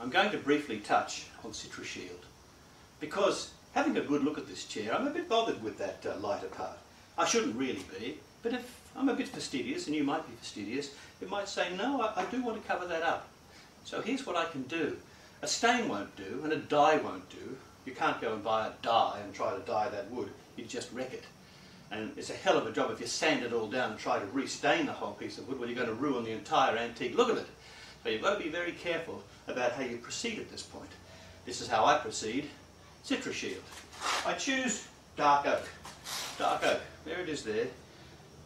I'm going to briefly touch on CitraShield, because having a good look at this chair, I'm a bit bothered with that lighter part. I shouldn't really be, but if I'm a bit fastidious, and you might be fastidious, you might say, no, I do want to cover that up. So here's what I can do. A stain won't do, and a dye won't do. You can't go and buy a dye and try to dye that wood. You'd just wreck it. And it's a hell of a job if you sand it all down and try to restain the whole piece of wood. Well, you're going to ruin the entire antique look of it. So you've got to be very careful about how you proceed at this point. This is how I proceed. CitraShield. I choose dark oak. Dark oak. There it is there.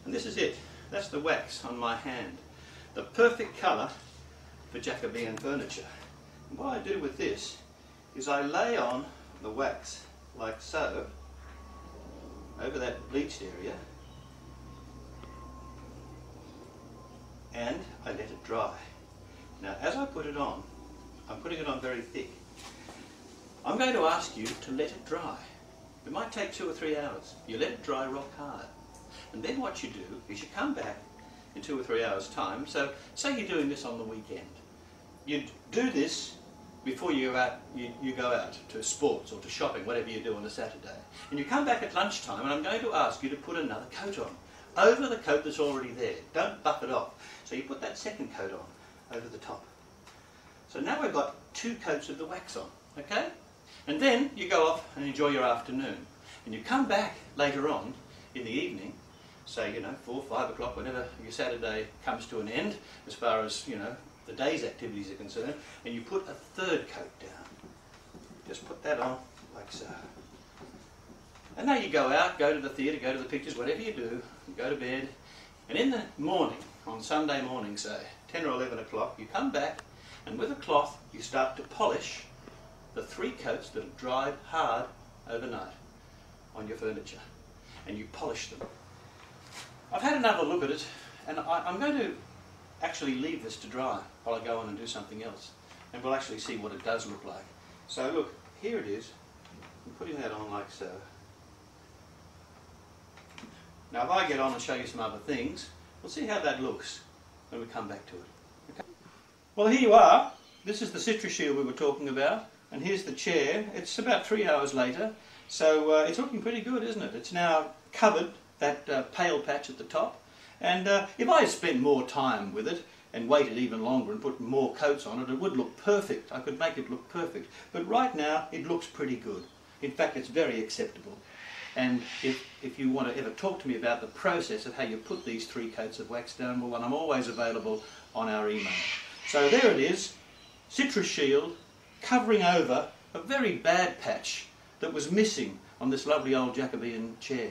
And this is it. That's the wax on my hand. The perfect colour for Jacobean furniture. And what I do with this is I lay on the wax like so over that bleached area, and I let it dry. Now as I put it on, I'm putting it on very thick. I'm going to ask you to let it dry. It might take 2 or 3 hours. You let it dry rock hard. And then what you do is you come back in 2 or 3 hours time. So say you're doing this on the weekend. You do this before you go out to sports or to shopping, whatever you do on a Saturday. And you come back at lunchtime, and I'm going to ask you to put another coat on, over the coat that's already there. Don't buff it off. So you put that second coat on, over the top. So now we've got 2 coats of the wax on, okay? And then you go off and enjoy your afternoon. And you come back later on in the evening, say, 4, 5 o'clock, whenever your Saturday comes to an end, as far as, the day's activities are concerned, and you put a 3rd coat down. Just put that on like so. And now you go out, go to the theatre, go to the pictures, whatever you do, you go to bed, and in the morning, on Sunday morning say, 10 or 11 o'clock, you come back, and with a cloth you start to polish the 3 coats that have dried hard overnight on your furniture. And you polish them. I've had another look at it, and I'm going to actually leave this to dry while I go on and do something else, and we'll actually see what it does look like. So look, here it is. I'm putting that on like so. Now if I get on and show you some other things, we'll see how that looks when we come back to it. Okay? Well, here you are. This is the CitraShield we were talking about, and here's the chair. It's about 3 hours later, so it's looking pretty good, isn't it? It's now covered that pale patch at the top. And if I had spent more time with it and waited even longer and put more coats on it, it would look perfect. I could make it look perfect. But right now, it looks pretty good. In fact, it's very acceptable. And if you want to ever talk to me about the process of how you put these 3 coats of wax down, well, I'm always available on our email. So there it is, CitraShield covering over a very bad patch that was missing on this lovely old Jacobean chair.